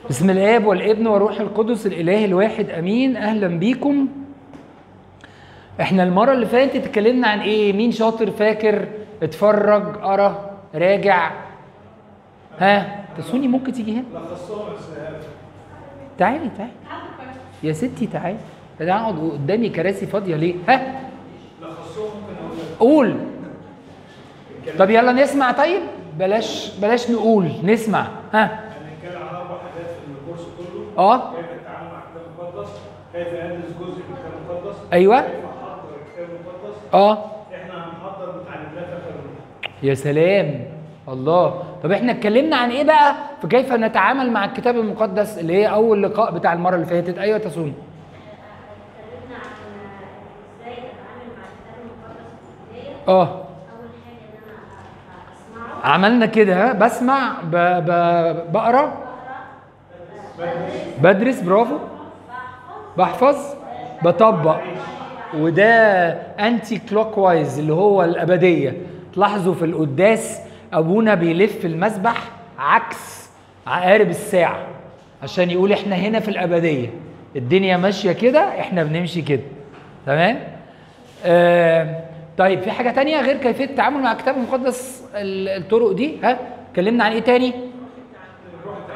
بسم الآب والابن والروح القدس الإله الواحد أمين. أهلا بيكم. احنا المرة اللي فاتت اتكلمنا عن ايه؟ مين شاطر فاكر؟ اتفرج، قرا، راجع. ها تسوني ممكن تيجي هنا؟ تعالي يا ستي تعالي. انا اقعد قدامي كراسي فاضية ليه؟ ها قول. طب يلا نسمع. طيب بلاش نقول، نسمع. ها كيف التعامل مع الكتاب المقدس، كيف ادرس جزء من الكتاب المقدس، ايوه كيف احضر الكتاب المقدس. احنا هنحضر بتعليمات الرب. يا سلام الله. طب احنا اتكلمنا عن ايه بقى في كيف نتعامل مع الكتاب المقدس اللي هي اول لقاء بتاع المره اللي فاتت؟ ايوه تسوني. اتكلمنا عن ازاي اتعامل مع الكتاب المقدس في البدايه. اول حاجه ان انا اسمعه. عملنا كده، بسمع، بقرا، بدرس، برافو، بحفظ، بطبق. وده انتي كلوك وايز اللي هو الابديه. تلاحظوا في القداس ابونا بيلف المسبح عكس عقارب الساعه عشان يقول احنا هنا في الابديه، الدنيا ماشيه كده، احنا بنمشي كده. تمام. طيب في حاجه تانية غير كيفيه التعامل مع الكتاب المقدس؟ الطرق دي. ها اتكلمنا عن ايه تاني؟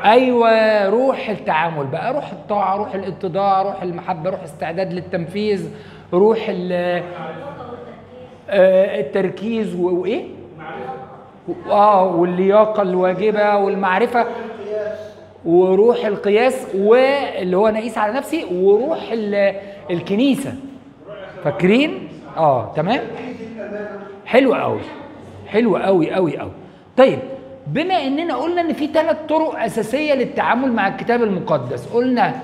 ايوه، روح التعامل بقى، روح الطاعه، روح الاتضاع، روح المحبه، روح استعداد للتنفيذ، روح التركيز وايه؟ واللياقه الواجبه والمعرفه، وروح القياس، واللي هو انا اقيس على نفسي، وروح الكنيسه. فاكرين؟ تمام. حلو قوي، حلو قوي قوي قوي. طيب بما اننا قلنا ان في 3 طرق اساسيه للتعامل مع الكتاب المقدس، قلنا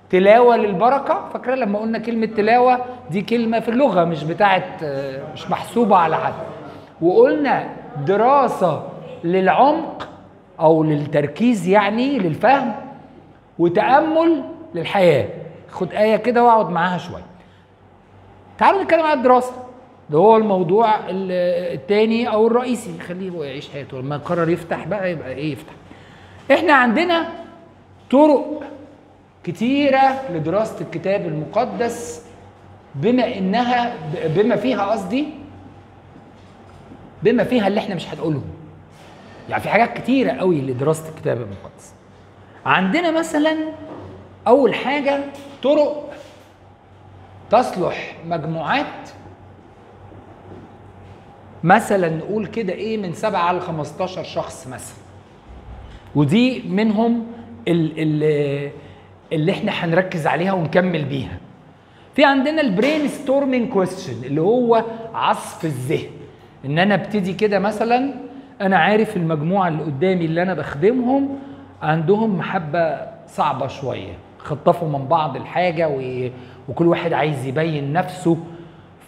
تلاوه للبركه. فاكره لما قلنا كلمه تلاوه دي كلمه في اللغه مش بتاعت، مش محسوبه على حد. وقلنا دراسه للعمق او للتركيز، يعني للفهم، وتامل للحياه. خد ايه كده واقعد معاها شويه. تعالوا نتكلم عن الدراسه، ده هو الموضوع الثاني او الرئيسي. خليه هو يعيش حياته، لما يقرر يفتح بقى يبقى ايه يفتح. احنا عندنا طرق كتيرة لدراسة الكتاب المقدس، بما فيها اللي احنا مش هنقولهم. يعني في حاجات كتيرة قوي لدراسة الكتاب المقدس. عندنا مثلا اول حاجة طرق تصلح مجموعات، مثلا نقول كده ايه، من 7 ل 15 شخص مثلا. ودي منهم اللي احنا هنركز عليها ونكمل بيها. في عندنا البرين ستورمينج كويستشن اللي هو عصف الذهن. ان انا ابتدي كده مثلا، انا عارف المجموعه اللي قدامي اللي انا بخدمهم عندهم محبه صعبه شويه، خطفوا من بعض الحاجه وكل واحد عايز يبين نفسه.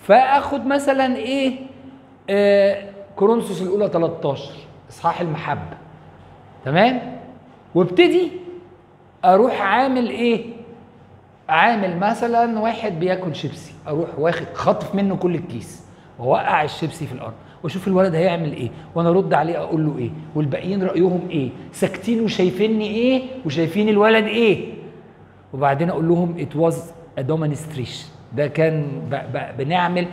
فاخد مثلا ايه، كورنثوس الاولى 13 اصحاح المحبه. تمام. وابتدي اروح عامل ايه، عامل مثلا واحد بياكل شيبسي، اروح واخد خطف منه كل الكيس واوقع الشيبسي في الارض، واشوف الولد هيعمل ايه، وانا ارد عليه اقول له ايه، والباقيين رايهم ايه، ساكتين وشايفيني ايه وشايفين الولد ايه. وبعدين اقول لهم it was a demonstration، ده كان بنعمل.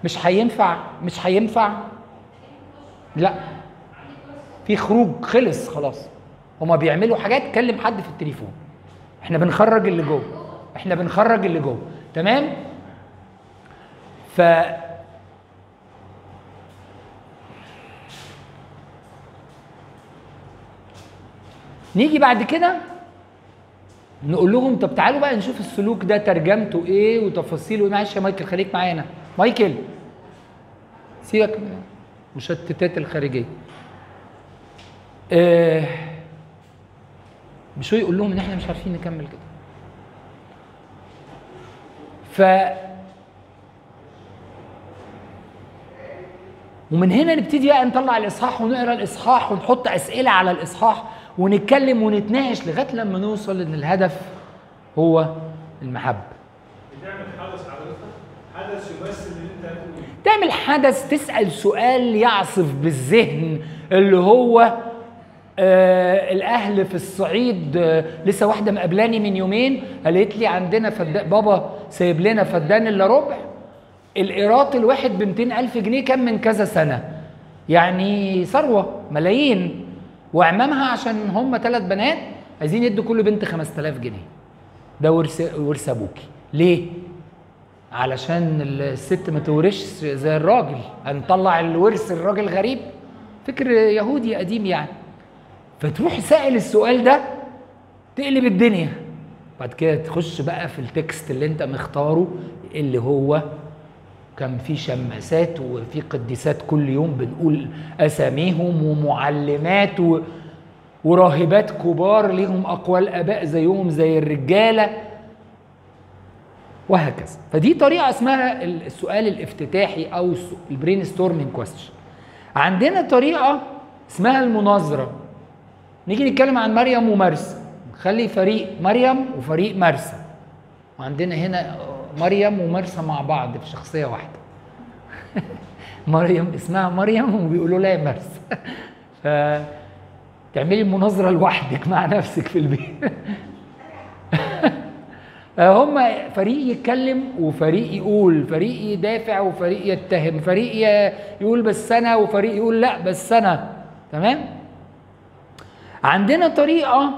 مش هينفع لا، في خروج، خلص خلاص. هما بيعملوا حاجات، كلم حد في التليفون، احنا بنخرج اللي جوه. تمام. نيجي بعد كده نقول لهم طب تعالوا بقى نشوف السلوك ده ترجمته ايه وتفاصيله ايه. معلش يا مايكل خليك معانا. مايكل سيبك من المشتتات الخارجيه. مش هو يقول لهم ان احنا مش عارفين نكمل كده. ومن هنا نبتدي بقى نطلع الاصحاح ونقرا الاصحاح ونحط اسئله على الاصحاح ونتكلم ونتناقش لغايه لما نوصل ان الهدف هو المحبه. بتعمل حدث يمثل اللي انت هتقوله. تعمل حدث، تسال سؤال يعصف بالذهن اللي هو الاهل في الصعيد، لسه واحده مقابلاني من يومين قالت لي عندنا بابا سايب لنا فدان الا ربع، الايراد الواحد ب 200,000 جنيه كان من كذا سنه، يعني ثروه ملايين، وعمامها عشان هم 3 بنات عايزين يدوا كل بنت 5000 جنيه. ده ورث ابوكي. ليه؟ علشان الست ما تورثش زي الراجل، هنطلع الورث الراجل غريب، فكر يهودي قديم يعني. فتروح سائل السؤال ده تقلب الدنيا. بعد كده تخش بقى في التكست اللي انت مختاره، اللي هو كان في شماسات وفي قديسات كل يوم بنقول اساميهم، ومعلمات وراهبات كبار ليهم اقوال اباء زيهم زي الرجاله، وهكذا. فدي طريقه اسمها السؤال الافتتاحي او البرين ستورمينج كويستشن. عندنا طريقه اسمها المناظره. نيجي نتكلم عن مريم ومرسى، نخلي فريق مريم وفريق مرسى، وعندنا هنا مريم ومرسى مع بعض في شخصيه واحده. مريم اسمها مريم وبيقولوا لها مرسى. فتعملي المناظره لوحدك مع نفسك في البيت. هم فريق يتكلم وفريق يقول، فريق يدافع وفريق يتهم، فريق يقول بس انا وفريق يقول لا بس انا. تمام؟ عندنا طريقه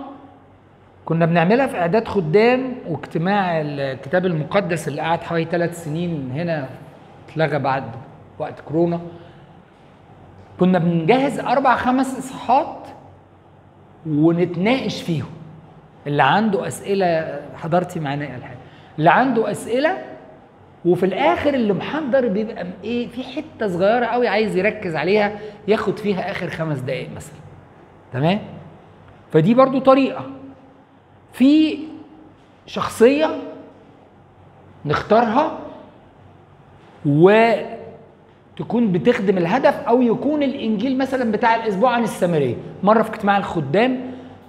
كنا بنعملها في اعداد خدام واجتماع الكتاب المقدس اللي قعد حوالي 3 سنين هنا، اتلغى بعد وقت كورونا. كنا بنجهز 4-5 اصحاحات ونتناقش فيهم. اللي عنده اسئله، حضرتي معانا الحاجه، اللي عنده اسئله، وفي الاخر اللي محضر بيبقى ايه في حته صغيره قوي عايز يركز عليها، ياخد فيها اخر 5 دقائق مثلا. تمام؟ فدي برضو طريقه. في شخصيه نختارها وتكون بتخدم الهدف، او يكون الانجيل مثلا بتاع الاسبوع عن السامريه. مره في اجتماع الخدام،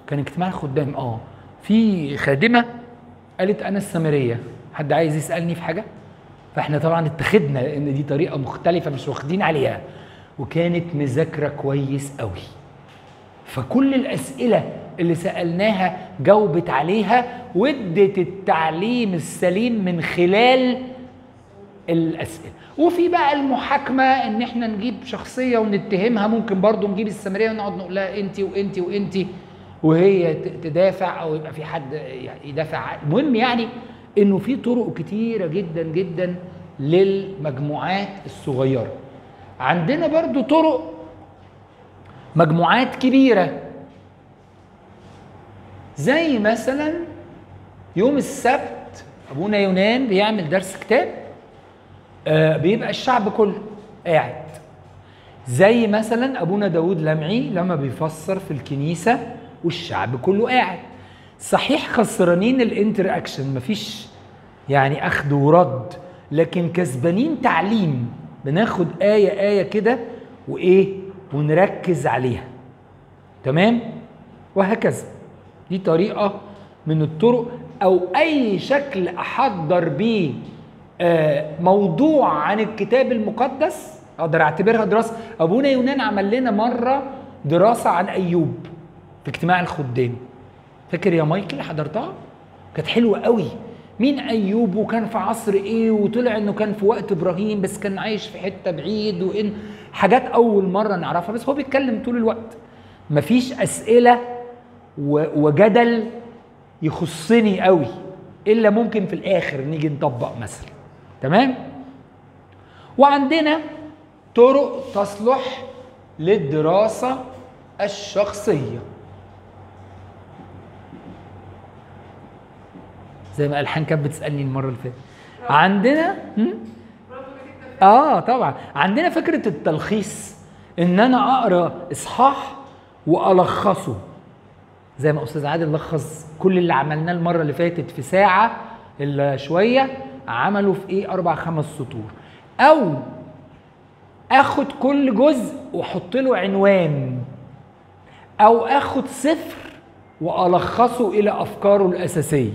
كان اجتماع الخدام في خادمه قالت انا السامريه، حد عايز يسالني في حاجه؟ فاحنا طبعا اتخذنا ان دي طريقه مختلفه مش واخدين عليها، وكانت مذاكره كويس قوي. فكل الاسئله اللي سالناها جاوبت عليها، وادت التعليم السليم من خلال الاسئله. وفي بقى المحاكمه ان احنا نجيب شخصيه ونتهمها، ممكن برضو نجيب السامريه ونقعد نقول لها انت وانت وانت، وهي تدافع، او يبقى في حد يدافع. المهم يعني انه في طرق كتيره جدا جدا للمجموعات الصغيره. عندنا برضو طرق مجموعات كبيره، زي مثلا يوم السبت ابونا يونان بيعمل درس كتاب، بيبقى الشعب كله قاعد. زي مثلا ابونا داود لمعي لما بيفسر في الكنيسه والشعب كله قاعد. صحيح خسرانين الانتر اكشن، مفيش يعني اخذ ورد، لكن كسبانين تعليم. بناخد آية كده وايه ونركز عليها. تمام؟ وهكذا. دي طريقة من الطرق، او اي شكل احضر بيه موضوع عن الكتاب المقدس اقدر اعتبرها دراسة. ابونا يونان عمل لنا مرة دراسة عن ايوب في اجتماع الخدام، فاكر يا مايكل؟ حضرتها؟ كانت حلوة قوي. مين ايوب وكان في عصر ايه، وطلع انه كان في وقت ابراهيم بس كان عايش في حتة بعيد، وان حاجات اول مرة نعرفها، بس هو بيتكلم طول الوقت. مفيش اسئلة وجدل يخصني قوي، الا ممكن في الاخر نيجي نطبق مثلا. تمام؟ وعندنا طرق تصلح للدراسة الشخصية، زي ما الحان كانت بتسالني المره اللي فاتت. عندنا طبعا عندنا فكره التلخيص، ان انا اقرا اصحاح والخصه، زي ما استاذ عادل لخص كل اللي عملناه المره اللي فاتت في ساعه الا شويه، عملوا في ايه 4-5 سطور. او اخد كل جزء واحط له عنوان، او اخد سفر والخصه الى افكاره الاساسيه.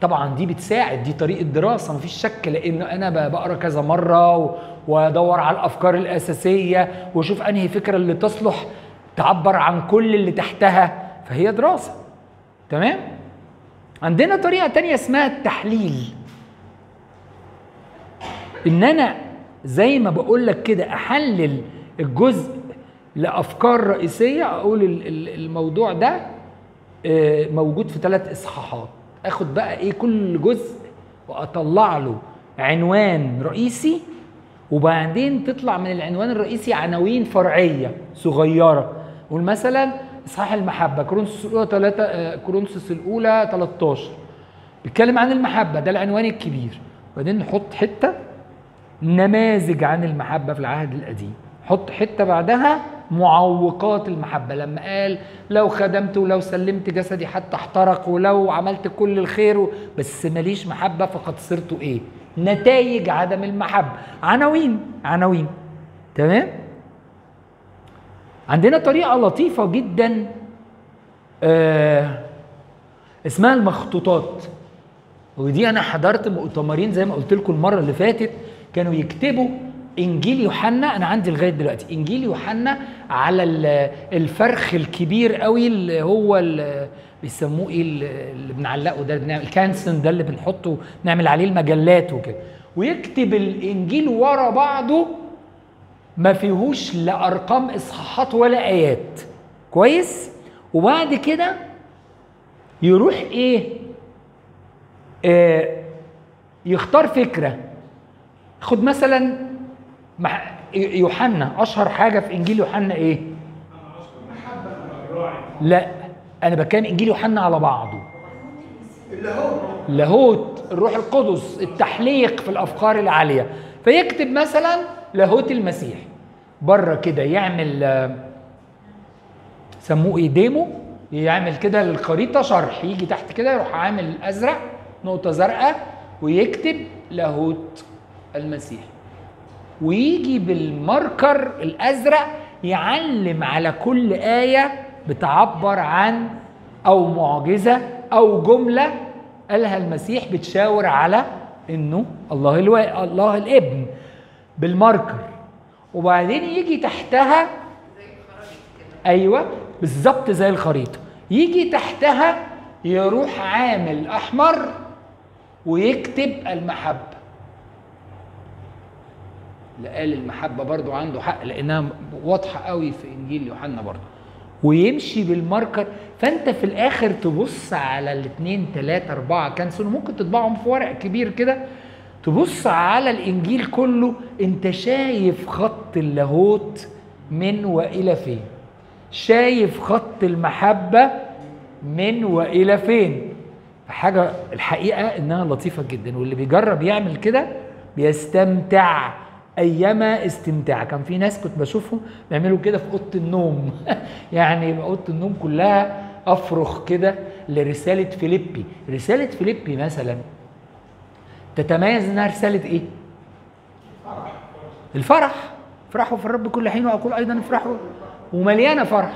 طبعا دي بتساعد، دي طريقه دراسه مفيش شك، لان انا بقرا كذا مره وادور على الافكار الاساسيه واشوف انهي فكره اللي تصلح تعبر عن كل اللي تحتها، فهي دراسة. تمام؟ عندنا طريقة تانية اسمها التحليل، ان انا زي ما بقول لك كده احلل الجزء لافكار رئيسية. اقول الموضوع ده موجود في 3 اصحاحات، اخد بقى ايه كل جزء واطلع له عنوان رئيسي، وبعدين تطلع من العنوان الرئيسي عناوين فرعية صغيرة. قول مثلا اصحاح المحبة كورنثوس الأولى 13 بيتكلم عن المحبة، ده العنوان الكبير. وبعدين نحط حتة نماذج عن المحبة في العهد القديم، حط حتة بعدها معوقات المحبة، لما قال لو خدمت ولو سلمت جسدي حتى احترق ولو عملت كل الخير بس ماليش محبة فقد صرت ايه؟ نتائج عدم المحبة. عناوين. تمام؟ عندنا طريقة لطيفة جدا اسمها المخطوطات، ودي انا حضرت مؤتمرين زي ما قلت لكم المرة اللي فاتت، كانوا يكتبوا انجيل يوحنا. انا عندي لغايه دلوقتي انجيل يوحنا على الفرخ الكبير قوي اللي هو اللي بيسموه ايه اللي بنعلقه ده، بنعمل الكانسن ده اللي بنحطه نعمل عليه المجلات وكده، ويكتب الانجيل ورا بعضه ما فيهوش لا ارقام اصحاحات ولا ايات. كويس؟ وبعد كده يروح يختار فكره. خد مثلا يوحنا، اشهر حاجه في انجيل يوحنا ايه؟ لا انا بكلم انجيل يوحنا على بعضه، لاهوت الروح القدس، التحليق في الافكار العاليه. فيكتب مثلا لاهوت المسيح بره كده، يعمل سموه ايه، ديمو، يعمل كده للخريطه شرح، يجي تحت كده يروح عامل ازرق نقطه زرقاء ويكتب لاهوت المسيح، ويجي بالماركر الازرق يعلم على كل ايه بتعبر عن او معجزه او جمله قالها المسيح بتشاور على انه الله الابن بالماركر. وبعدين يجي تحتها ايوه بالظبط زي الخريطه، يجي تحتها يروح عامل احمر ويكتب المحبه. لا قال المحبه برضو عنده حق لانها واضحه قوي في انجيل يوحنا برضو، ويمشي بالماركر. فانت في الاخر تبص على 2 3 4 كانسون، ممكن تطبعهم في ورق كبير كده، تبص على الانجيل كله انت شايف خط اللاهوت من والى فين، شايف خط المحبه من والى فين. حاجه الحقيقه انها لطيفه جدا، واللي بيجرب يعمل كده بيستمتع ايما استمتاع. كان في ناس كنت بشوفهم بيعملوا كده في اوضه النوم يعني اوضه النوم كلها افرخ كده لرساله فيليبي. رساله فيليبي مثلا تتميز انها رساله ايه؟ الفرح. افرحوا في الرب كل حين واقول ايضا افرحوا، ومليانه فرح.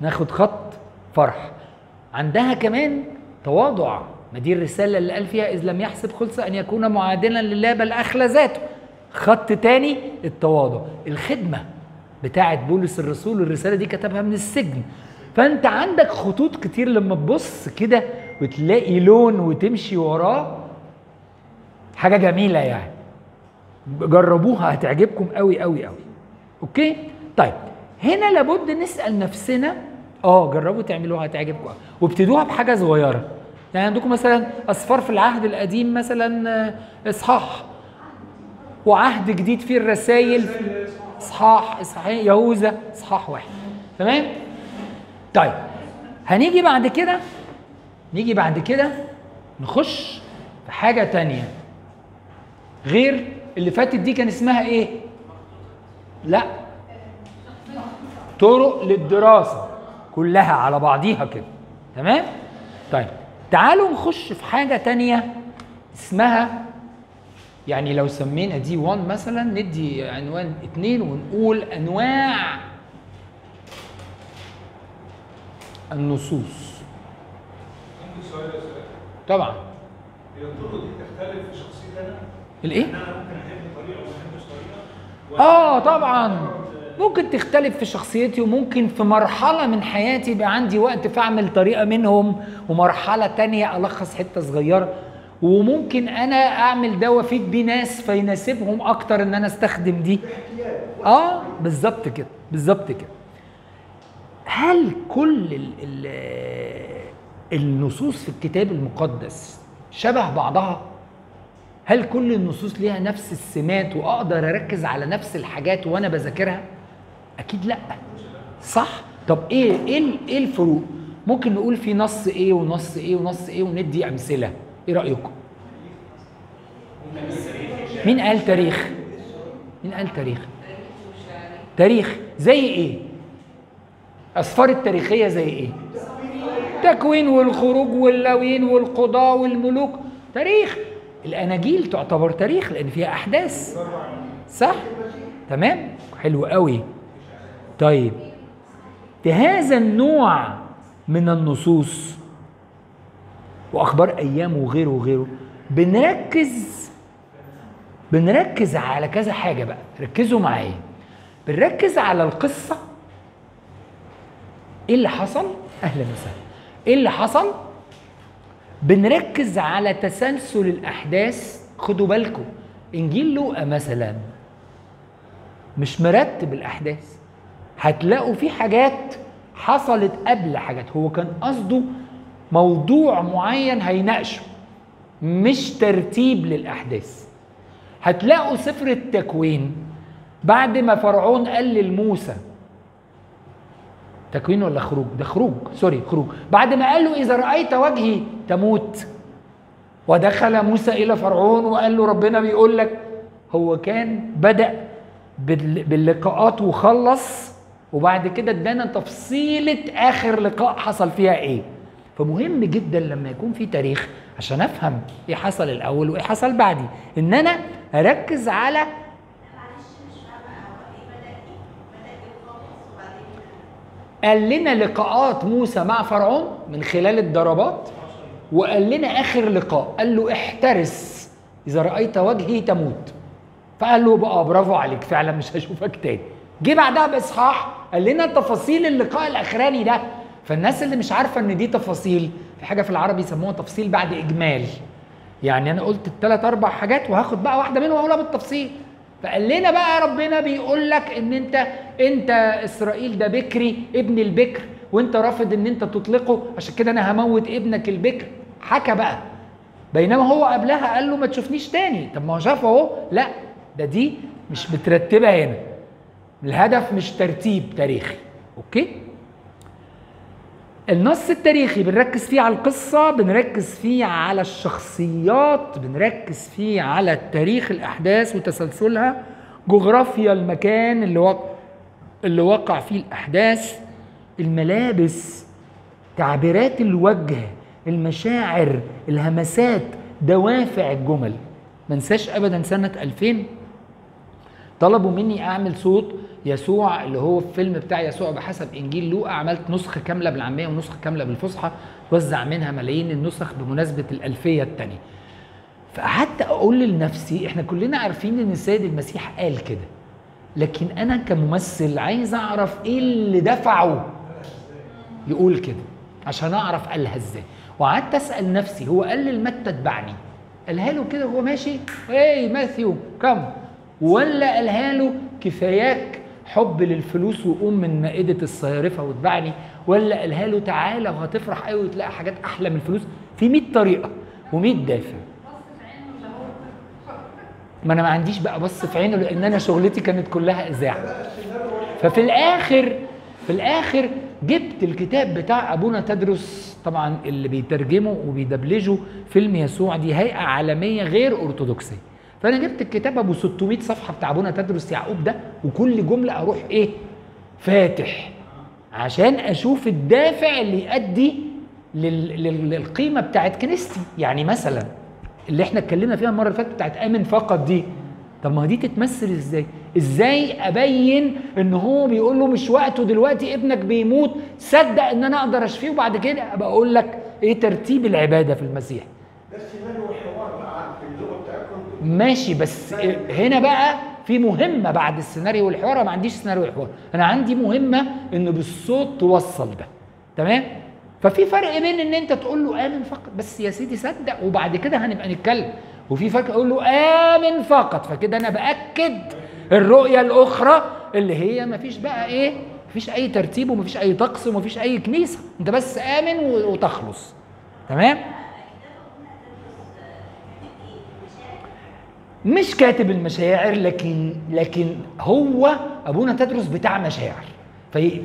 ناخد خط فرح. عندها كمان تواضع، ما دي الرساله اللي قال فيها اذ لم يحسب خلصه ان يكون معادلا لله بل اخلى ذاته. خط تاني التواضع. الخدمه بتاعت بولس الرسول، الرساله دي كتبها من السجن. فانت عندك خطوط كتير لما تبص كده وتلاقي لون وتمشي وراه، حاجه جميله يعني. جربوها هتعجبكم قوي قوي قوي. اوكي؟ طيب هنا لابد نسال نفسنا، جربوا تعملوها هتعجبكم قوي، وابتدوها بحاجه صغيره. يعني عندكم مثلا اسفار في العهد القديم مثلا اصحاح، وعهد جديد فيه الرسائل اصحاحين، يهوذا اصحاح واحد. تمام؟ طيب هنيجي بعد كده نخش في حاجه تانية غير اللي فاتت دي. كان اسمها ايه؟ لا، طرق للدراسه كلها على بعضيها كده. تمام؟ طيب تعالوا نخش في حاجه تانية اسمها، يعني لو سمينا دي 1 مثلا ندي عنوان 2 ونقول انواع النصوص. عندي سؤال يا استاذ. طبعا. هي الطرق دي تختلف في شخصيتي انا؟ الايه؟ انا ممكن احب طريقه وما احبش طريقه؟ طبعا ممكن تختلف في شخصيتي، وممكن في مرحلة من حياتي يبقى عندي وقت فأعمل طريقة منهم، ومرحلة تانية ألخص حتة صغيرة، وممكن أنا أعمل ده وأفيد بيه ناس فيناسبهم أكتر إن أنا أستخدم دي. بالظبط كده، بالظبط كده. هل كل النصوص في الكتاب المقدس شبه بعضها؟ هل كل النصوص ليها نفس السمات وأقدر أركز على نفس الحاجات وأنا بذاكرها؟ أكيد لأ، صح؟ طب إيه الفروق؟ ممكن نقول في نص إيه ونص إيه ونص إيه وندي أمثلة، إيه رأيكم؟ مين قال تاريخ؟ مين قال تاريخ؟ تاريخ زي إيه؟ أسفار التاريخية زي إيه؟ تكوين والخروج واللاويين والقضاء والملوك، تاريخ. الأناجيل تعتبر تاريخ لأن فيها أحداث، صح؟ تمام؟ حلو قوي. طيب، في هذا النوع من النصوص وأخبار أيام وغيره وغيره بنركز على كذا حاجة بقى، ركزوا معايا. بنركز على القصة، إيه اللي حصل؟ أهلا وسهلا. إيه اللي حصل؟ بنركز على تسلسل الأحداث. خدوا بالكم، إنجيل لوقا مثلا مش مرتب الأحداث، هتلاقوا في حاجات حصلت قبل حاجات، هو كان قصده موضوع معين هيناقشه، مش ترتيب للأحداث. هتلاقوا سفر التكوين بعد ما فرعون قال لموسى، تكوين ولا خروج؟ ده خروج، سوري خروج. بعد ما قال له إذا رأيت وجهي تموت، ودخل موسى إلى فرعون وقال له ربنا بيقول لك، هو كان بدأ باللقاءات وخلص، وبعد كده ادانا تفصيلة آخر لقاء حصل فيها إيه. فمهم جدا لما يكون في تاريخ عشان أفهم إيه حصل الأول وإيه حصل بعدي، إن أنا أركز على قال لنا لقاءات موسى مع فرعون من خلال الضربات، وقال لنا آخر لقاء قال له احترس إذا رأيت وجهي تموت، فقال له بقى برافو عليك فعلا مش هشوفك تاني. جه بعدها بإصحاح قال لنا تفاصيل اللقاء الأخراني ده. فالناس اللي مش عارفة إن دي تفاصيل، في حاجة في العربي يسموها تفصيل بعد إجمال، يعني أنا قلت الثلاث أربع حاجات وهاخد بقى واحدة منهم وأقولها بالتفصيل. فقال لنا بقى ربنا بيقول لك ان انت اسرائيل ده بكري ابن البكر، وانت رافض ان انت تطلقه، عشان كده انا هموت ابنك البكر. حكى بقى، بينما هو قبلها قال له ما تشوفنيش تاني. طب ما هو شافه اهو. لا، دي مش مترتبه هنا، الهدف مش ترتيب تاريخي. اوكي، النص التاريخي بنركز فيه على القصة، بنركز فيه على الشخصيات، بنركز فيه على تاريخ الأحداث وتسلسلها، جغرافيا المكان اللي وقع فيه الأحداث، الملابس، تعبيرات الوجه، المشاعر، الهمسات، دوافع الجمل. ما انساش أبدا سنة 2000 طلبوا مني أعمل صوت يسوع اللي هو الفيلم بتاع يسوع بحسب إنجيل لوقا. عملت نسخة كاملة بالعامية ونسخة كاملة بالفصحى، وزع منها ملايين النسخ بمناسبة الألفية الثانية. فقعدت أقول لنفسي إحنا كلنا عارفين إن السيد المسيح قال كده، لكن أنا كممثل عايز أعرف إيه اللي دفعه يقول كده عشان أعرف قالها إزاي. وقعدت أسأل نفسي، هو قال للمتى اتبعني، قالها له كده وهو ماشي ماثيو كم، ولا قالها له كفاياك حب للفلوس وقوم من مائدة الصيارفة واتبعني، ولا قالها له تعالى وهتفرح قوي وتلاقي حاجات أحلى من الفلوس؟ في 100 طريقة و100 دافع. ما أنا ما عنديش بقى بص في عينه، لأن أنا شغلتي كانت كلها إذاعة. ففي الآخر جبت الكتاب بتاع أبونا تدرس، طبعا اللي بيترجمه وبيدبلجه فيلم يسوع دي هيئة عالمية غير أرثوذكسية. فأنا جبت الكتاب أبو 600 صفحة بتاع أبونا تدرس يعقوب ده، وكل جملة أروح فاتح عشان أشوف الدافع اللي يؤدي للقيمة بتاعت كنيستي. يعني مثلا اللي احنا اتكلمنا فيها المرة اللي فاتت بتاعت آمن فقط دي، طب ما دي تتمثل ازاي؟ ازاي أبين إن هو بيقول له مش وقته دلوقتي، ابنك بيموت، صدق إن أنا أقدر أشفيه، وبعد كده أبقى أقول لك إيه ترتيب العبادة في المسيح. بس ماله حوار بقى في اللغه بتاعتكم ماشي، بس هنا بقى في مهمه بعد السيناريو والحوار. أنا ما عنديش سيناريو والحوار، انا عندي مهمه ان بالصوت توصل ده. تمام؟ ففي فرق بين ان انت تقول له امن فقط بس يا سيدي صدق وبعد كده هنبقى نتكلم، وفي فرق اقول له امن فقط، فكده انا باكد الرؤيه الاخرى اللي هي مفيش بقى ايه، مفيش اي ترتيب ومفيش اي طقس ومفيش اي كنيسه، انت بس امن وتخلص. تمام؟ مش كاتب المشاعر، لكن هو ابونا تدرس بتاع مشاعر،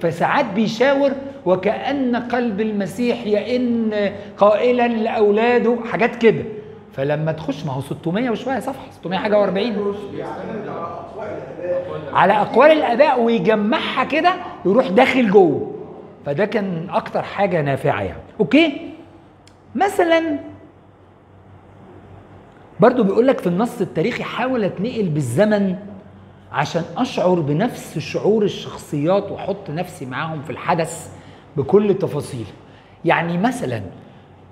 فساعات بيشاور وكأن قلب المسيح يئن قائلا لاولاده حاجات كده. فلما تخش، ما هو 600 وشويه صفحه، 600 حاجه و40 على اقوال الاباء ويجمعها كده يروح داخل جوه. فده كان اكتر حاجه نافعه يعني. اوكي؟ مثلا برضو بيقول لك في النص التاريخي حاول اتنقل بالزمن عشان اشعر بنفس شعور الشخصيات واحط نفسي معاهم في الحدث بكل تفاصيله. يعني مثلا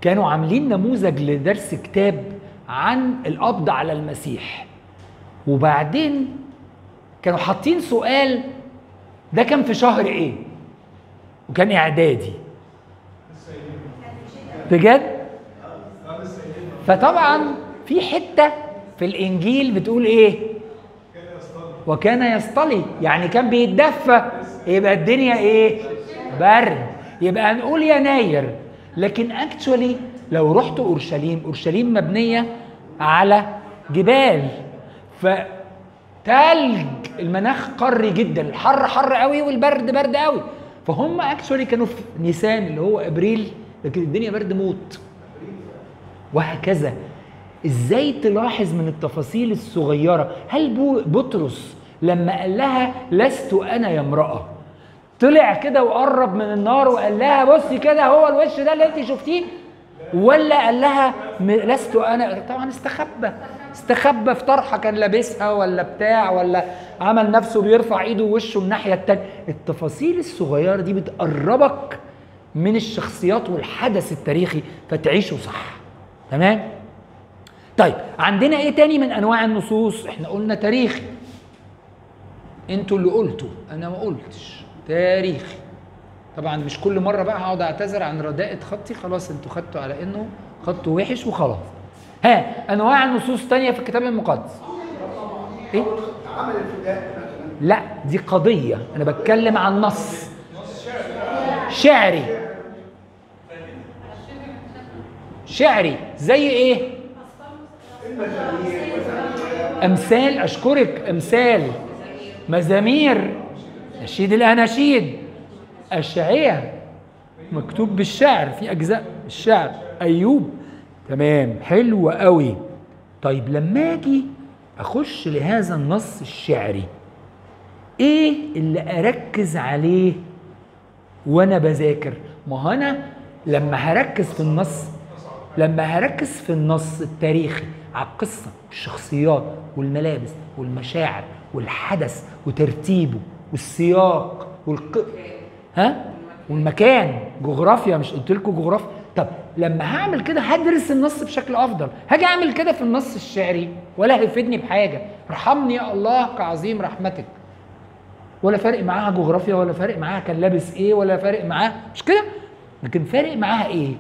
كانوا عاملين نموذج لدرس كتاب عن القبض على المسيح، وبعدين كانوا حاطين سؤال، ده كان في شهر ايه؟ وكان اعدادي بجد. فطبعا في حته في الانجيل بتقول ايه؟ وكان يصطلي، يعني كان بيتدفى، يبقى الدنيا ايه؟ برد، يبقى نقول يناير. لكن اكشولي لو رحت اورشليم مبنيه على جبال، فتلج، المناخ قاري جدا، الحر حر قوي والبرد برد قوي. فهم اكشولي كانوا في نيسان اللي هو ابريل، لكن الدنيا برد موت. وهكذا. ازاي تلاحظ من التفاصيل الصغيره؟ هل بطرس لما قال لها لست انا يا امراه طلع كده وقرب من النار وقال لها بصي كده هو الوش ده اللي انت شفتيه، ولا قال لها لست انا؟ طبعا استخبى في طرحه كان لابسها ولا بتاع، ولا عمل نفسه بيرفع ايده ووشه الناحيه التانيه. التفاصيل الصغيره دي بتقربك من الشخصيات والحدث التاريخي فتعيشه صح. تمام؟ طيب عندنا ايه تاني من انواع النصوص؟ احنا قلنا تاريخي، انتوا اللي قلتوا، انا ما قلتش تاريخي. طبعا مش كل مره بقى هقعد اعتذر عن رداءة خطي، خلاص انتوا خدتوا على انه خط وحش وخلاص. ها، انواع النصوص تانية في الكتاب المقدس ايه؟ عمل الفداء مثلا، لا دي قضيه، انا بتكلم عن نص شعري. شعري زي ايه؟ امثال، اشكرك، امثال، مزامير، نشيد الاناشيد، اشعية مكتوب بالشعر، في اجزاء الشعر، ايوب. تمام، حلو قوي. طيب لما اجي اخش لهذا النص الشعري، ايه اللي اركز عليه وانا بذاكر؟ ما هو انا لما هركز في النص التاريخي على القصه والشخصيات والملابس والمشاعر والحدث وترتيبه والسياق والمكان، جغرافيا، مش قلت لكم جغرافيا؟ طب لما هعمل كده هدرس النص بشكل افضل. هاجي اعمل كده في النص الشعري ولا هيفيدني بحاجه. ارحمني يا الله كعظيم رحمتك، ولا فارق معاها جغرافيا، ولا فارق معاها كان لابس ايه، ولا فارق معاها، مش كده؟ لكن فارق معاها ايه؟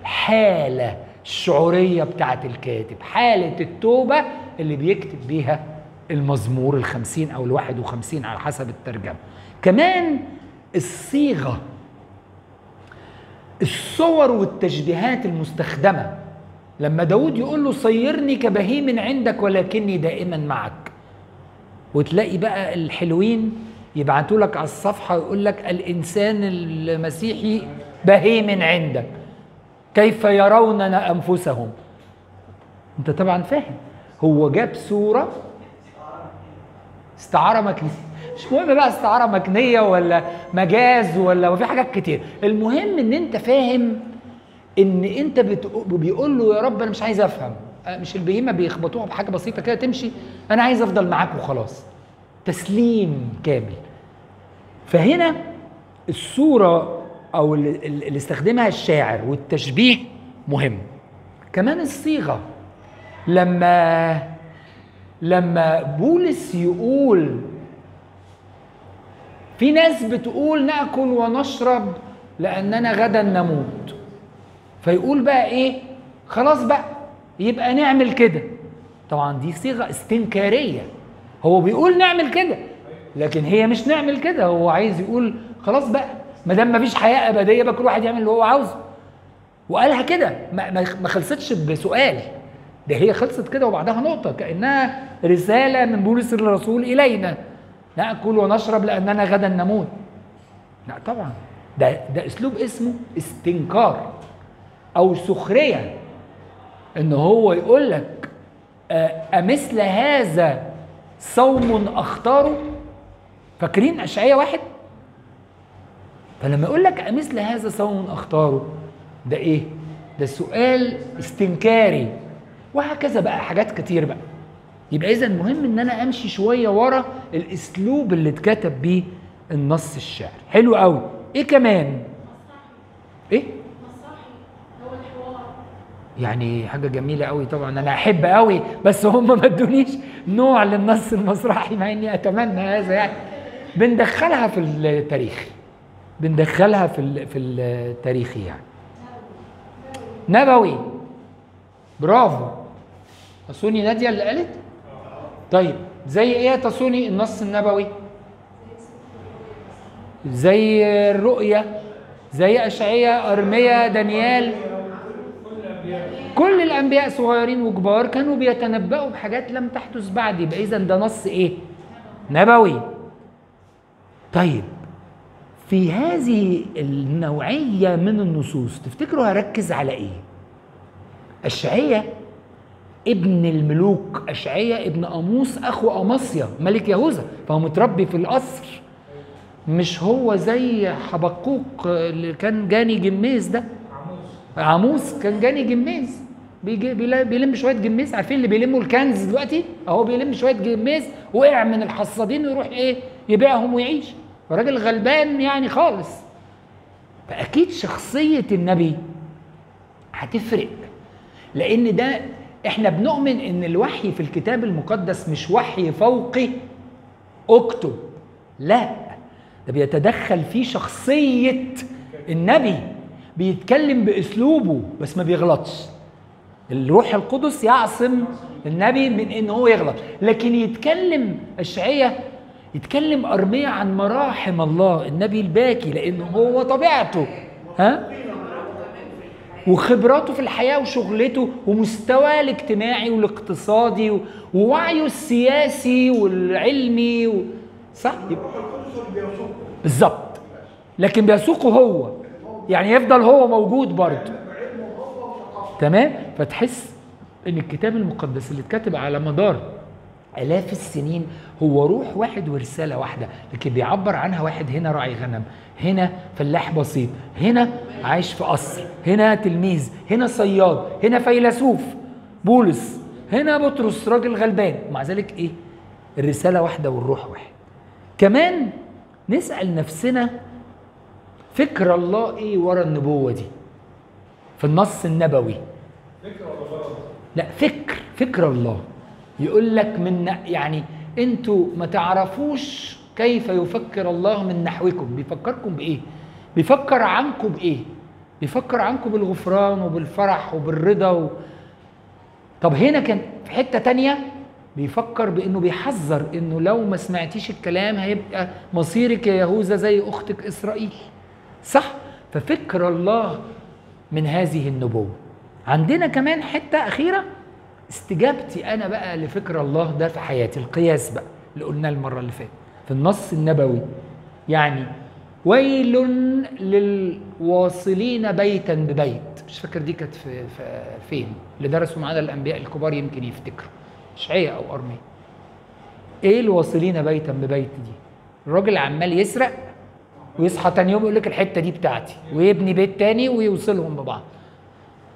الحاله الشعوريه بتاعت الكاتب، حاله التوبه اللي بيكتب بيها المزمور 50 او 51 على حسب الترجمه. كمان الصيغه، الصور والتشبيهات المستخدمه. لما داود يقول له صيرني كبهيم عندك ولكني دائما معك، وتلاقي بقى الحلوين يبعتوا لك على الصفحه ويقول لك الانسان المسيحي بهيم عندك، كيف يرون انفسهم. انت طبعا فاهم، هو جاب صوره استعاره مكنيه، مش مهم بقى استعاره مكنيه ولا مجاز ولا، وفي حاجات كتير. المهم ان انت فاهم ان انت بيقول له يا رب انا مش عايز افهم، مش البهيمه بيخبطوها بحاجه بسيطه كده تمشي، انا عايز افضل معاك وخلاص، تسليم كامل. فهنا الصوره او اللي استخدمها الشاعر والتشبيه مهم. كمان الصيغه، لما لما بولس يقول في ناس بتقول ناكل ونشرب لاننا غدا نموت، فيقول بقى ايه؟ خلاص بقى يبقى نعمل كده. طبعا دي صيغه استنكاريه، هو بيقول نعمل كده لكن هي مش نعمل كده، هو عايز يقول خلاص بقى ما دام مفيش حياه ابديه بقى كل واحد يعمل اللي هو عاوزه. وقالها كده، ما خلصتش بسؤال، ده هي خلصت كده وبعدها نقطه كانها رساله من بولس الرسول الينا، ناكل ونشرب لاننا غدا نموت. لا طبعا ده اسلوب اسمه استنكار او سخريه، ان هو يقول لك امثل هذا صوم اختاره. فاكرين اشعياء 1؟ فلما يقول لك امثل هذا صوم اختاره، ده ايه؟ ده سؤال استنكاري. وهكذا بقى حاجات كتير بقى. يبقى اذا مهم ان انا امشي شويه ورا الاسلوب اللي اتكتب بيه النص الشعري. حلو قوي. ايه كمان؟ ايه؟ يعني حاجه جميله قوي طبعا، انا احب قوي، بس هم ما ادونيش نوع للنص المسرحي مع اني اتمنى هذا. يعني بندخلها في التاريخ، بندخلها في التاريخ يعني. نبوي، برافو. تصوني ناديه اللي قالت. طيب زي ايه تصوني النص النبوي؟ زي الرؤيا، زي اشعياء، ارميا، دانيال. كل الانبياء صغيرين وكبار كانوا بيتنبأوا بحاجات لم تحدث بعد. يبقى اذا ده نص ايه؟ نبوي. طيب في هذه النوعيه من النصوص تفتكروا هركز على ايه؟ اشعياء ابن الملوك، اشعياء ابن اموس اخو امصيا ملك يهوذا، فهو متربي في القصر، مش هو زي حبقوق اللي كان جاني جميز. ده عموس كان جاني جميز، بيلم شويه جميز. عارفين اللي بيلموا الكنز دلوقتي؟ اهو بيلم شويه جميز، وقع من الحصادين ويروح ايه؟ يبيعهم ويعيش. راجل غلبان يعني خالص. فاكيد شخصيه النبي هتفرق، لان ده احنا بنؤمن ان الوحي في الكتاب المقدس مش وحي فوقي اكتب، لا، ده بيتدخل فيه شخصيه النبي، بيتكلم باسلوبه بس ما بيغلطش. الروح القدس يعصم النبي من ان هو يغلط، لكن يتكلم اشعياء، يتكلم ارميا عن مراحم الله، النبي الباكي، لانه هو طبيعته وخبراته في الحياه وشغلته ومستواه الاجتماعي والاقتصادي ووعيه السياسي والعلمي صح؟ بالظبط. لكن بيسوقه هو، يعني يفضل هو موجود برضه. تمام؟ فتحس ان الكتاب المقدس اللي اتكتب على مدار آلاف السنين هو روح واحد ورسالة واحدة، لكن بيعبر عنها واحد هنا راعي غنم، هنا فلاح بسيط، هنا عايش في قصر، هنا تلميذ، هنا صياد، هنا فيلسوف بولس، هنا بطرس راجل غلبان. ومع ذلك ايه؟ الرسالة واحدة والروح واحد. كمان نسأل نفسنا فكر الله ايه ورا النبوة دي في النص النبوي؟ لا، فكر الله. يقول لك من يعني انتوا ما تعرفوش كيف يفكر الله من نحوكم. بيفكركم بايه؟ بيفكر عنكم بايه؟ بيفكر عنكم بالغفران وبالفرح وبالرضا طب هنا كان في حتة تانية بيفكر بانه بيحذر انه لو ما سمعتيش الكلام هيبقى مصيرك يا يهوذا زي اختك اسرائيل. صح؟ ففكر الله من هذه النبوة. عندنا كمان حتة أخيرة، استجابتي أنا بقى لفكر الله ده في حياتي، القياس بقى اللي قلناه المرة اللي فاتت في النص النبوي. يعني ويل للواصلين بيتا ببيت، مش فاكر دي كانت في فين، اللي درسوا معانا الأنبياء الكبار يمكن يفتكروا، اشعياء أو أرميا. إيه الواصلين بيتا ببيت دي؟ الراجل عمال يسرق ويصحى تاني يوم يقول لك الحتة دي بتاعتي، ويبني بيت تاني ويوصلهم ببعض.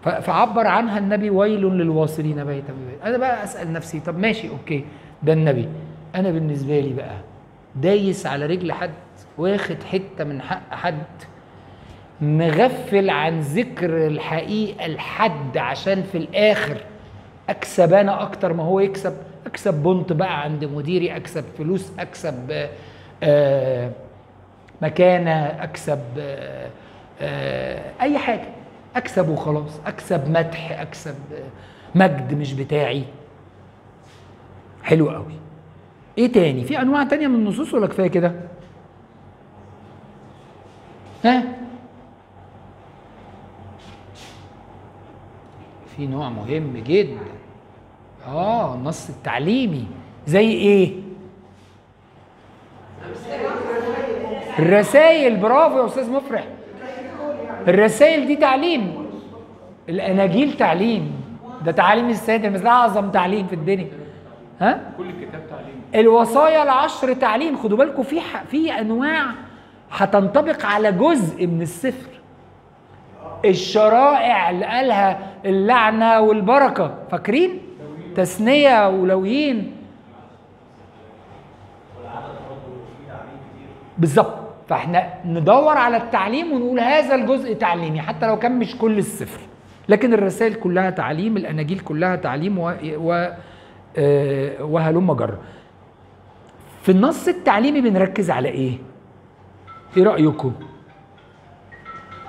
فعبر عنها النبي ويل للواصلين بيتا ببيت. انا بقى اسال نفسي طب ماشي اوكي ده النبي، انا بالنسبه لي بقى دايس على رجل حد، واخد حته من حق حد، مغفل عن ذكر الحقيقه لحد عشان في الاخر اكسب انا اكتر ما هو يكسب. اكسب بونت بقى عند مديري، اكسب فلوس، اكسب مكانه، اكسب اي حاجه، اكسب وخلاص، اكسب مدح، اكسب مجد مش بتاعي. حلو قوي. ايه تاني؟ في انواع تانية من النصوص ولا كفايه كده؟ ها؟ في نوع مهم جدا، النص التعليمي. زي ايه؟ الرسائل. برافو يا استاذ مفرح. الرسائل دي تعليم، الاناجيل تعليم، ده تعليم السيد المسيح، اعظم تعليم في الدنيا. ها؟ كل الكتاب تعليم. الوصايا العشر تعليم. خدوا بالكم في انواع هتنطبق على جزء من السفر. الشرائع اللي قالها اللعنه والبركه، فاكرين؟ تثنيه ولويين بالظبط. فاحنا ندور على التعليم ونقول هذا الجزء تعليمي حتى لو كان مش كل السفر، لكن الرسائل كلها تعليم، الاناجيل كلها تعليم وهلم جرى. في النص التعليمي بنركز على ايه؟ ايه رايكم؟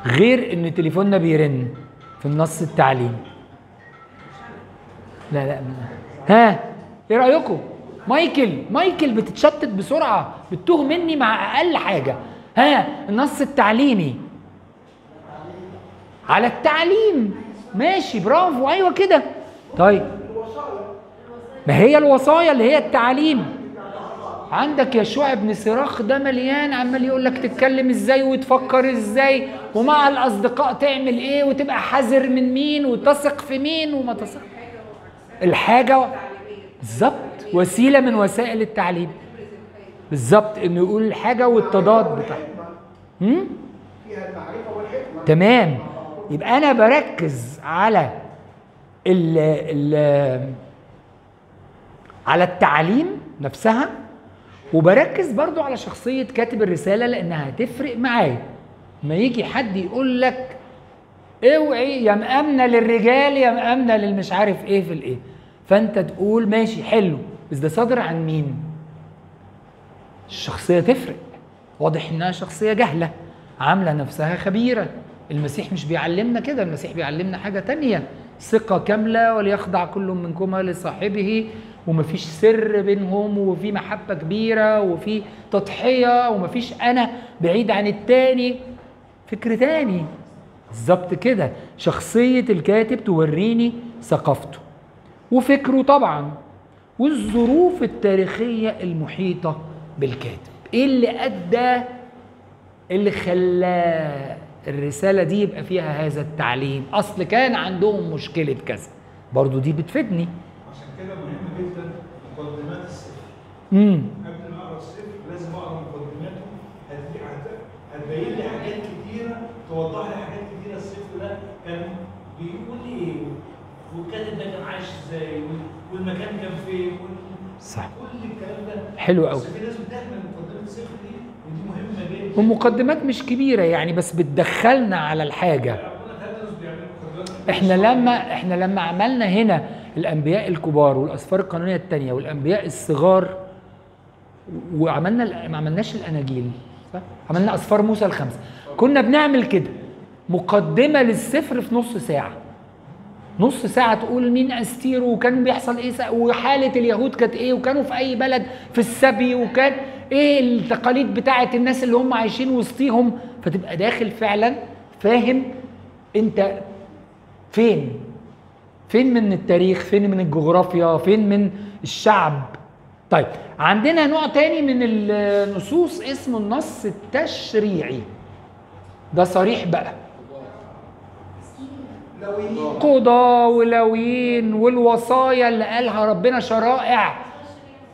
غير ان تليفوننا بيرن في النص التعليمي. لا ها، ايه رايكم؟ مايكل بتتشتت بسرعه، بتتوه مني مع اقل حاجه. ها، النص التعليمي على التعليم، ماشي، برافو، ايوه كده. طيب ما هي الوصايا اللي هي التعليم. عندك يشوع بن صراخ ده مليان، عمال يقول لك تتكلم ازاي وتفكر ازاي، ومع الاصدقاء تعمل ايه، وتبقى حذر من مين، وتثق في مين وما تثق. الحاجه بالظبط وسيله من وسائل التعليم، بالظبط، انه يقول الحاجه والتضاد بتاعها. فيها المعرفه والحكمه. تمام. يبقى انا بركز على على التعليم نفسها، وبركز برضو على شخصية كاتب الرسالة، لأنها هتفرق معايا. ما يجي حد يقول لك اوعي يا مأمنة للرجال يا مأمنة للمش عارف ايه في الايه، فانت تقول ماشي حلو، بس ده صادر عن مين؟ الشخصية تفرق. واضح انها شخصية جهلة عاملة نفسها خبيرة. المسيح مش بيعلمنا كده، المسيح بيعلمنا حاجة تانية، ثقة كاملة، وليخضع كل منكما لصاحبه، ومفيش سر بينهم، وفي محبة كبيرة، وفي تضحية، ومفيش أنا بعيد عن التاني. فكر تاني بالظبط كده. شخصية الكاتب توريني ثقافته وفكره طبعا، والظروف التاريخية المحيطة بالكاتب. ايه اللي أدى، اللي خلى الرسالة دي يبقى فيها هذا التعليم؟ أصل كان عندهم مشكلة كذا، برضو دي بتفيدني. عشان كده مهم جدا مقدمات السفر. قبل ما اقرا السفر لازم اقرا مقدماته، هتبين لي حاجات كتيره، توضح لي حاجات كتيره السفر ده كان بيقول ايه، والكاتب ده كان عايش ازاي، والمكان كان فين، صح، كل الكلام ده حلو قوي. بس في ناس بتهمل مقدمه السفر دي، ودي مهمه جدا. والمقدمات مش كبيرة يعني، بس بتدخلنا على الحاجة. احنا لما عملنا هنا الانبياء الكبار والاسفار القانونيه الثانيه والانبياء الصغار، وعملنا ما عملناش الاناجيل، صح؟ عملنا اسفار موسى الخمسه، كنا بنعمل كده مقدمه للسفر في نص ساعه. نص ساعه تقول مين استير، وكان بيحصل ايه، وحاله اليهود كانت ايه، وكانوا في اي بلد في السبي، وكان ايه التقاليد بتاعه الناس اللي هم عايشين وسطيهم، فتبقى داخل فعلا فاهم انت فين من التاريخ، فين من الجغرافيا، فين من الشعب. طيب عندنا نوع تاني من النصوص اسمه النص التشريعي، ده صريح بقى، قضاء ولويين والوصايا اللي قالها ربنا، شرائع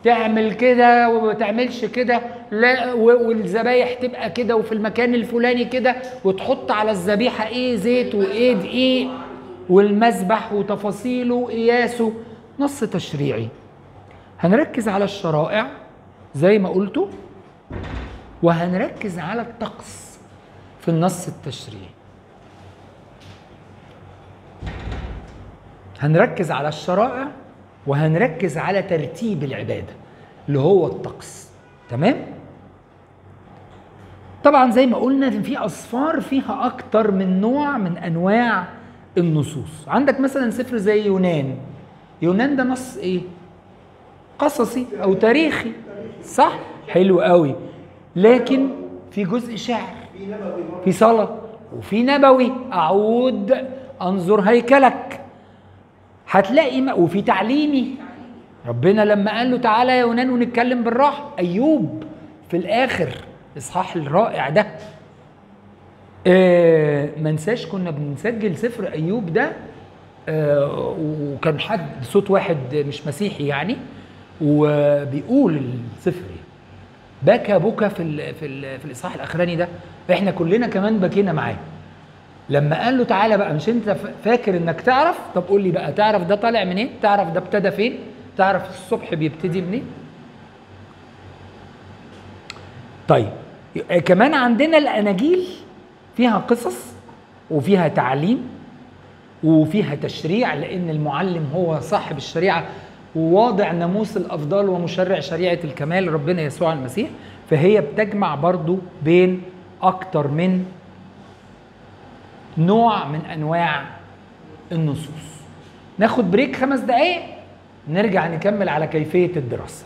تعمل كده وما تعملش كده، لا، والذبايح تبقى كده، وفي المكان الفلاني كده، وتحط على الذبيحه ايه زيت وايه دقيق، والمذبح وتفاصيله وقياسه. نص تشريعي. هنركز على الشرائع زي ما قلتوا، وهنركز على الطقس في النص التشريعي. هنركز على الشرائع وهنركز على ترتيب العبادة اللي هو الطقس. تمام؟ طبعا زي ما قلنا إن في أسفار فيها أكتر من نوع من أنواع النصوص. عندك مثلا سفر زي يونان. يونان ده نص إيه؟ قصصي أو تاريخي، صح؟ حلو قوي. لكن في جزء شعر، في صلاة، وفي نبوي، أعود أنظر هيكلك. هتلاقي وفي تعليمي، ربنا لما قال له تعالى يا يونان ونتكلم بالراحة. أيوب في الآخر، إصحاح الرائع ده، منساش كنا بنسجل سفر أيوب ده، وكان حد صوت واحد مش مسيحي وبيقول السفر بكى بكى في الإصحاح الأخراني ده. احنا كلنا كمان بكينا معاه لما قال له تعالى بقى، مش انت فاكر انك تعرف؟ طب قول لي بقى، تعرف ده طالع منين؟ تعرف ده ابتدى فين؟ تعرف الصبح بيبتدي منين؟ طيب كمان عندنا الأناجيل فيها قصص وفيها تعليم وفيها تشريع، لأن المعلم هو صاحب الشريعة وواضع ناموس الأفضال ومشرع شريعة الكمال ربنا يسوع المسيح. فهي بتجمع برضو بين أكتر من نوع من أنواع النصوص. ناخد بريك 5 دقايق، نرجع نكمل على كيفية الدراسة.